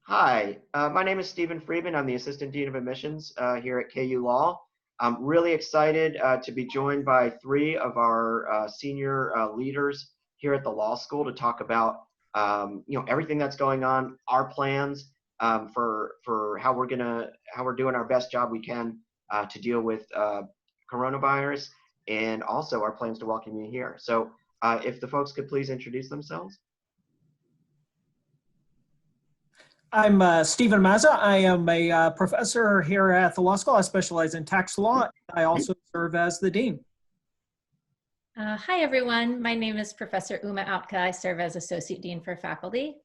Hi, my name is Steven Freedman. I'm the Assistant Dean of Admissions here at KU Law. I'm really excited to be joined by three of our senior leaders here at the law school to talk about everything that's going on, our plans for how we're doing our best job we can to deal with coronavirus, and also our plans to welcome you here. So, if the folks could please introduce themselves. I'm Stephen Mazza. I am a professor here at the law school. I specialize in tax law. I also serve as the dean. Hi, everyone. My name is Professor Outka. I serve as Associate Dean for Faculty.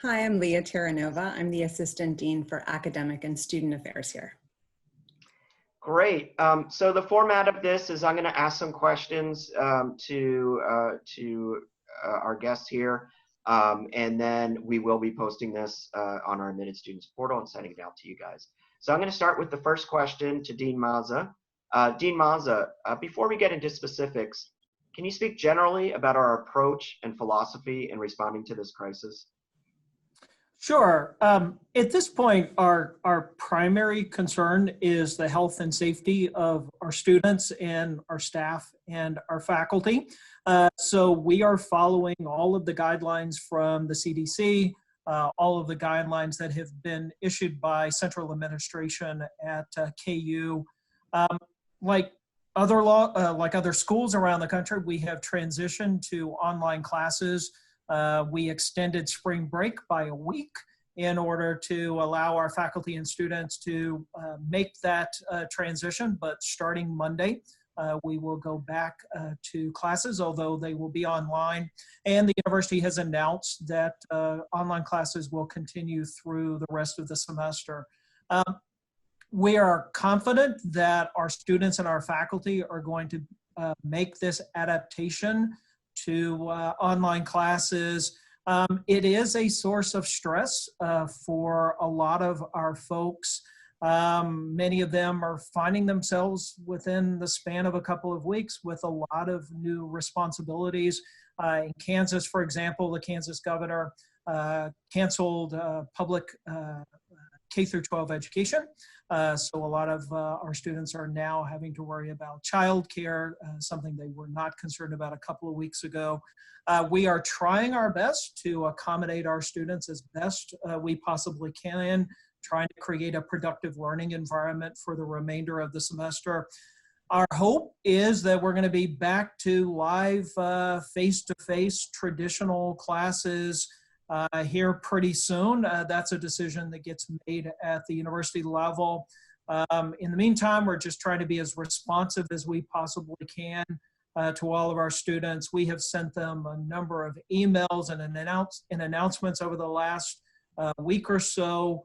Hi, I'm Leah Terranova. I'm the Assistant Dean for Academic and Student Affairs here. Great. So the format of this is I'm going to ask some questions to our guests here, and then we will be posting this on our admitted students portal and sending it out to you guys. So I'm going to start with the first question to Dean Mazza. Dean Mazza, before we get into specifics, can you speak generally about our approach and philosophy in responding to this crisis? Sure. At this point, our primary concern is the health and safety of our students and our staff and our faculty. So we are following all of the guidelines from the CDC, all of the guidelines that have been issued by central administration at KU. Like other schools around the country, we have transitioned to online classes. We extended spring break by a week in order to allow our faculty and students to make that transition. But starting Monday, we will go back to classes, although they will be online. And the university has announced that online classes will continue through the rest of the semester. We are confident that our students and our faculty are going to make this adaptation to online classes. It is a source of stress for a lot of our folks. Many of them are finding themselves within the span of a couple of weeks with a lot of new responsibilities. In Kansas, for example, the Kansas governor canceled public K-12 education. So a lot of our students are now having to worry about childcare, something they were not concerned about a couple of weeks ago. We are trying our best to accommodate our students as best we possibly can, trying to create a productive learning environment for the remainder of the semester. Our hope is that we're going to be back to live face-to-face traditional classes here pretty soon. That's a decision that gets made at the university level. In the meantime, we're just trying to be as responsive as we possibly can to all of our students. We have sent them a number of emails and announcements over the last week or so,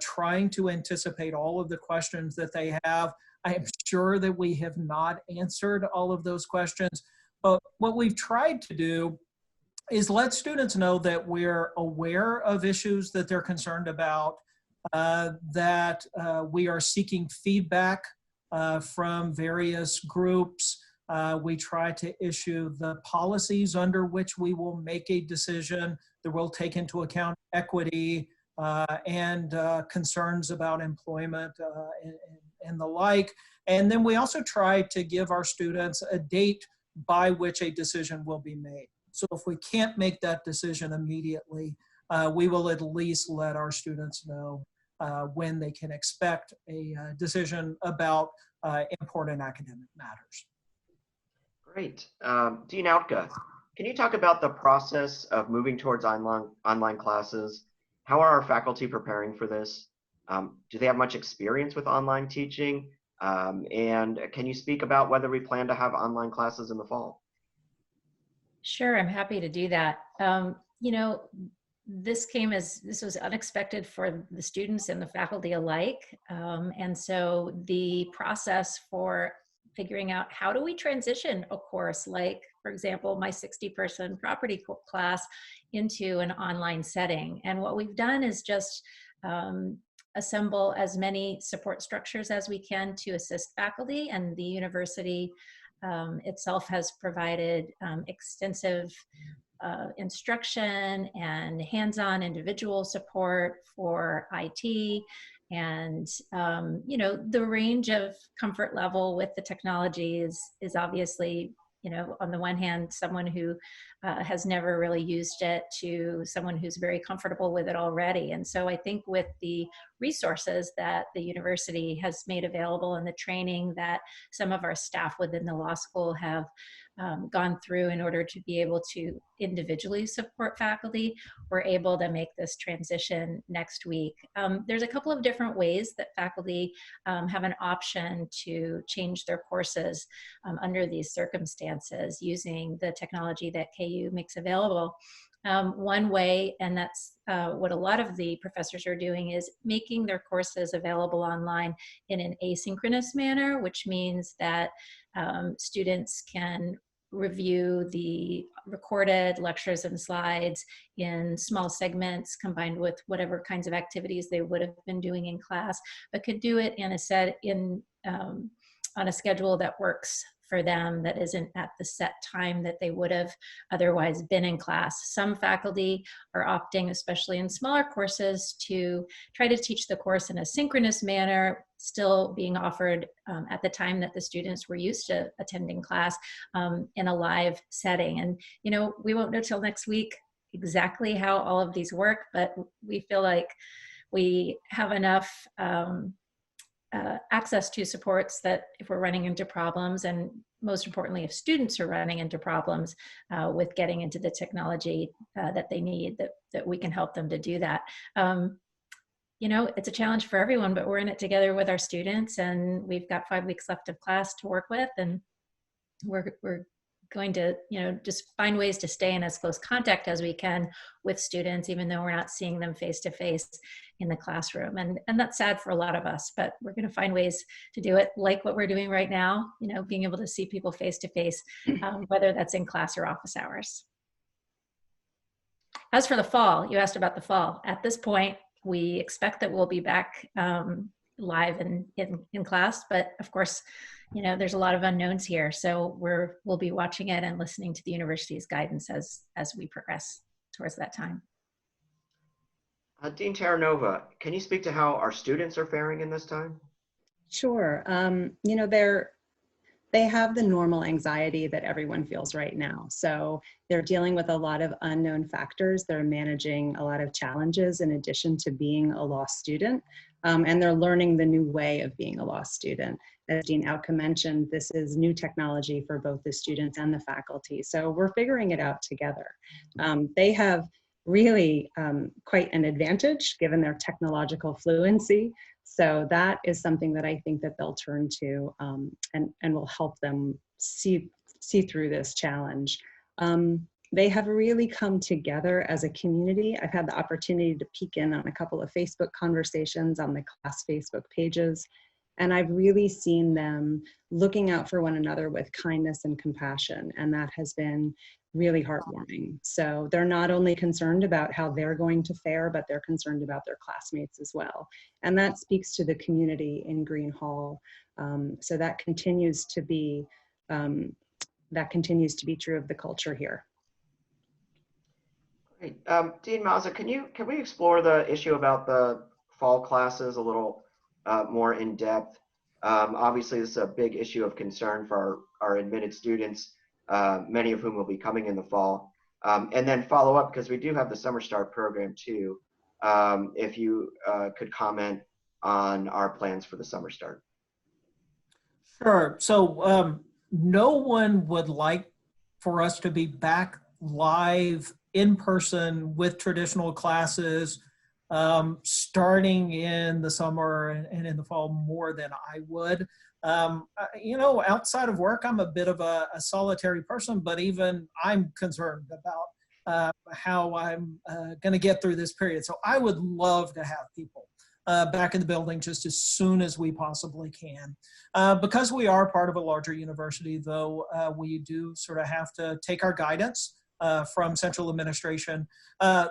trying to anticipate all of the questions that they have. I am sure that we have not answered all of those questions, but what we've tried to do is let students know that we're aware of issues that they're concerned about, that we are seeking feedback from various groups. We try to issue the policies under which we will make a decision that will take into account equity and concerns about employment and the like. And then we also try to give our students a date by which a decision will be made. So if we can't make that decision immediately, we will at least let our students know when they can expect a decision about important academic matters. Great. Dean Outka, can you talk about the process of moving towards online classes? How are our faculty preparing for this? Do they have much experience with online teaching? And can you speak about whether we plan to have online classes in the fall? Sure, I'm happy to do that. This was unexpected for the students and the faculty alike. And so the process for figuring out how do we transition a course like, for example, my 60-person property class into an online setting. And what we've done is just assemble as many support structures as we can to assist faculty, and the university itself has provided extensive instruction and hands-on individual support for IT. And, the range of comfort level with the technology is obviously, on the one hand, someone who has never really used it to someone who's very comfortable with it already. And so I think with the resources that the university has made available and the training that some of our staff within the law school have gone through in order to be able to individually support faculty, we're able to make this transition next week. There's a couple of different ways that faculty have an option to change their courses under these circumstances using the technology that KU makes available. One way, and that's what a lot of the professors are doing, is making their courses available online in an asynchronous manner, which means that students can review the recorded lectures and slides in small segments combined with whatever kinds of activities they would have been doing in class, but could do it in on a schedule that works for them, that isn't at the set time that they would have otherwise been in class. Some faculty are opting, especially in smaller courses, to try to teach the course in a synchronous manner, still being offered at the time that the students were used to attending class in a live setting. And, we won't know till next week exactly how all of these work, but we feel like we have enough access to supports that if we're running into problems, and most importantly, if students are running into problems with getting into the technology that they need, that we can help them to do that. It's a challenge for everyone, but we're in it together with our students, and we've got 5 weeks left of class to work with, and we're going to, just find ways to stay in as close contact as we can with students, even though we're not seeing them face to face in the classroom. And that's sad for a lot of us, but we're going to find ways to do it, like what we're doing right now, being able to see people face to face, whether that's in class or office hours. As for the fall, you asked about the fall. At this point, we expect that we'll be back live in class, but of course, there's a lot of unknowns here. So we'll be watching it and listening to the university's guidance as we progress towards that time. Dean Terranova, can you speak to how our students are faring in this time? Sure. They have the normal anxiety that everyone feels right now. So they're dealing with a lot of unknown factors. They're managing a lot of challenges in addition to being a law student. And they're learning the new way of being a law student. As Dean Outka mentioned, this is new technology for both the students and the faculty. So we're figuring it out together. They have really quite an advantage given their technological fluency. So that is something that I think that they'll turn to and will help them see through this challenge. They have really come together as a community. I've had the opportunity to peek in on a couple of Facebook conversations on the class Facebook pages, and I've really seen them looking out for one another with kindness and compassion, and that has been really heartwarming. So they're not only concerned about how they're going to fare, but they're concerned about their classmates as well. And that speaks to the community in Green Hall. So that continues to be true of the culture here. Great. Dean Mazza, can we explore the issue about the fall classes a little more in depth? Obviously, this is a big issue of concern for our admitted students, many of whom will be coming in the fall. And then follow up, because we do have the Summer Start program too. If you could comment on our plans for the Summer Start. Sure. So no one would like for us to be back live in person with traditional classes starting in the summer and in the fall more than I would. Outside of work, I'm a bit of a solitary person, but even I'm concerned about how I'm going to get through this period. So I would love to have people back in the building just as soon as we possibly can. Because we are part of a larger university, though, we do sort of have to take our guidance from central administration.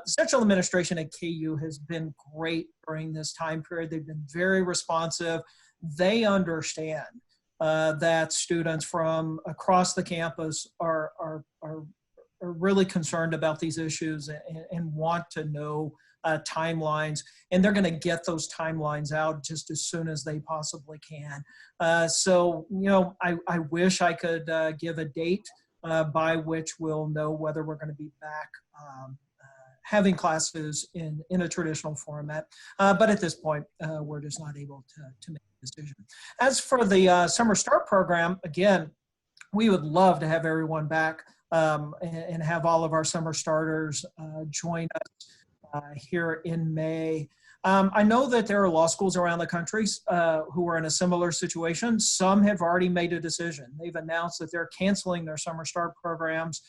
Central administration at KU has been great during this time period. They've been very responsive. They understand that students from across the campus are really concerned about these issues and want to know timelines, and they're going to get those timelines out just as soon as they possibly can. So, I wish I could give a date by which we'll know whether we're going to be back having classes in a traditional format. But at this point, we're just not able to make a decision. As for the Summer Start program, again, we would love to have everyone back and have all of our summer starters join us here in May. I know that there are law schools around the country who are in a similar situation. Some have already made a decision. They've announced that they're canceling their summer start programs.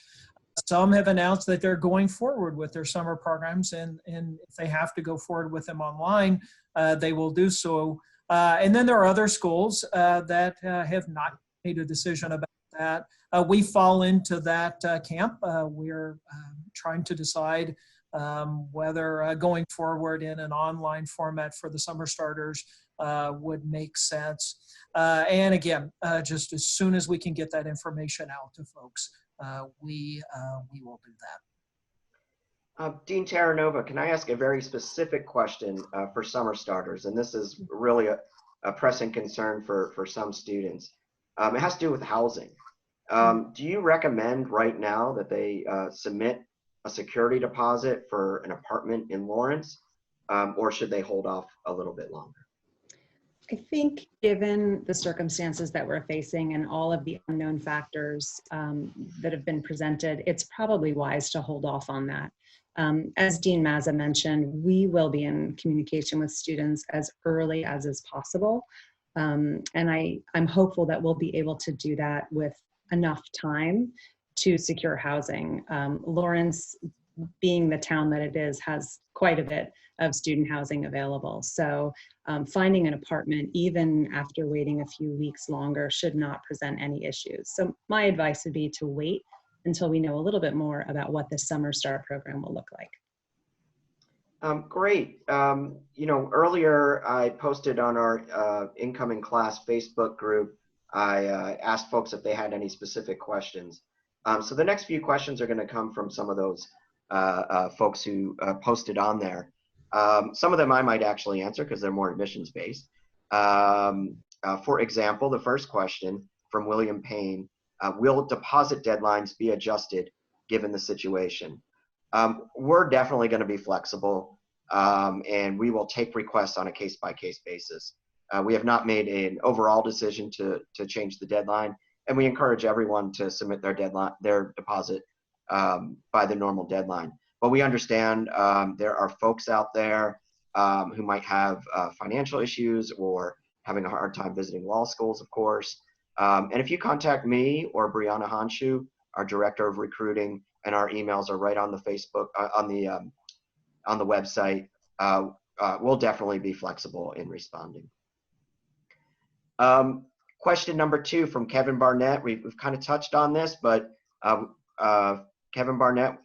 Some have announced that they're going forward with their summer programs, and if they have to go forward with them online, they will do so. And then there are other schools that have not made a decision about that. We fall into that camp. We're trying to decide whether going forward in an online format for the summer starters would make sense. And again, just as soon as we can get that information out to folks, we will do that. Dean Terranova, can I ask a very specific question for summer starters? And this is really a pressing concern for some students. It has to do with housing. Do you recommend right now that they submit a security deposit for an apartment in Lawrence, or should they hold off a little bit longer? I think given the circumstances that we're facing and all of the unknown factors that have been presented, it's probably wise to hold off on that. As Dean Mazza mentioned, we will be in communication with students as early as is possible. And I'm hopeful that we'll be able to do that with enough time to secure housing. Lawrence, being the town that it is, has quite a bit of student housing available. So finding an apartment, even after waiting a few weeks longer, should not present any issues. So my advice would be to wait until we know a little bit more about what the Summer Start program will look like. Great. Earlier I posted on our incoming class Facebook group, I asked folks if they had any specific questions. So the next few questions are going to come from some of those folks who posted on there. Some of them I might actually answer because they're more admissions based. For example, the first question from William Payne, will deposit deadlines be adjusted given the situation? We're definitely going to be flexible, and we will take requests on a case-by-case basis. We have not made an overall decision to change the deadline, and we encourage everyone to submit their deposit by the normal deadline. But we understand there are folks out there who might have financial issues or having a hard time visiting law schools, of course. And if you contact me or Brianna Honshu, our director of recruiting, and our emails are right on the Facebook, on the website, we'll definitely be flexible in responding. Question number 2 from Kevin Barnett. We've kind of touched on this, but Kevin Barnett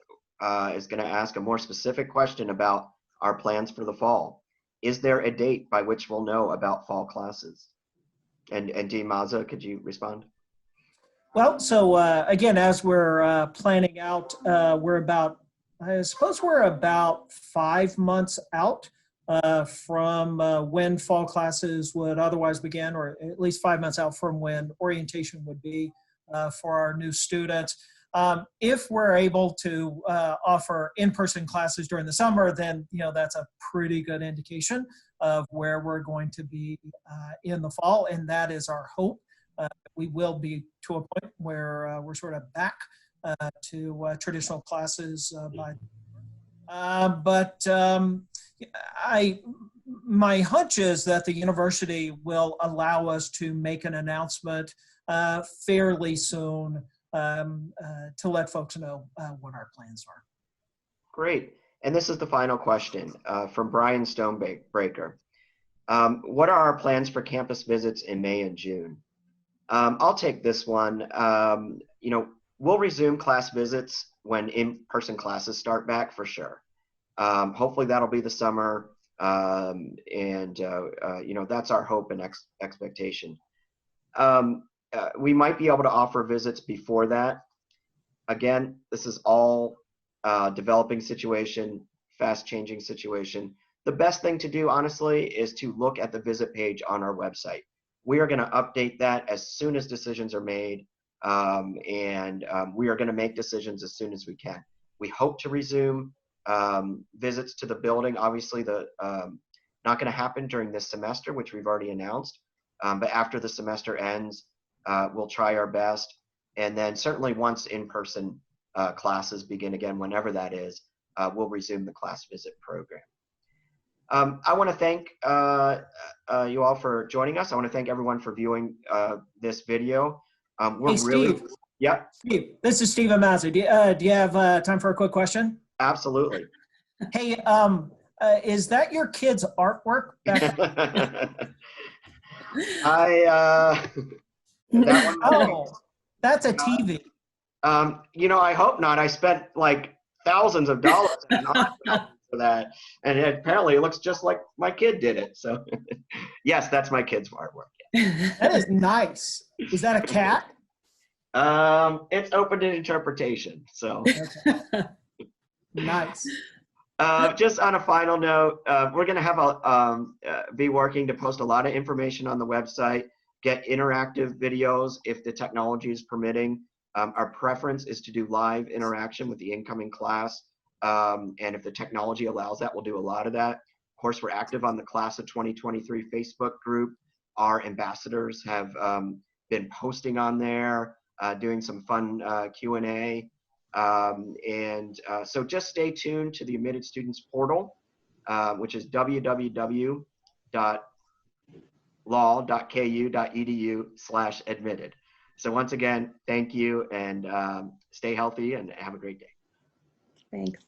is going to ask a more specific question about our plans for the fall. Is there a date by which we'll know about fall classes? And Dean Mazza, could you respond? Well, so again, as we're planning out, we're about 5 months out from when fall classes would otherwise begin, or at least 5 months out from when orientation would be for our new students. If we're able to offer in-person classes during the summer, then that's a pretty good indication of where we're going to be in the fall, and that is our hope. We will be to a point where we're sort of back to traditional classes by. My hunch is that the university will allow us to make an announcement fairly soon to let folks know what our plans are. Great. And this is the final question from Brian Stonebreaker. What are our plans for campus visits in May and June? I'll take this one. We'll resume class visits when in-person classes start back for sure. Hopefully that'll be the summer. That's our hope and expectation. we might be able to offer visits before that. Again, this is all developing situation, fast changing situation. The best thing to do, honestly, is to look at the visit page on our website. We are going to update that as soon as decisions are made, and we are going to make decisions as soon as we can. We hope to resume visits to the building. Obviously, not going to happen during this semester, which we've already announced, but after the semester ends, we'll try our best. And then certainly once in-person classes begin again, whenever that is, we'll resume the class visit program. I want to thank you all for joining us. I want to thank everyone for viewing this video. Hey, Steve. Yep. Steve, this is Stephen Mazza. Do you have time for a quick question? Absolutely. Hey, is that your kid's artwork? That one, oh, that's a TV. I hope not. I spent like thousands of dollars for that, and apparently it looks just like my kid did it. So yes, that's my kid's artwork. Yeah. That is nice. Is that a cat? It's open to interpretation. So okay. Nice. Just on a final note, we're going to have be working to post a lot of information on the website, get interactive videos if the technology is permitting. Our preference is to do live interaction with the incoming class. And if the technology allows that, we'll do a lot of that. Of course, we're active on the Class of 2023 Facebook group. Our ambassadors have been posting on there, doing some fun Q&A. So just stay tuned to the Admitted Students portal, which is www.law.ku.edu/admitted. So once again, thank you, and stay healthy and have a great day. Thanks.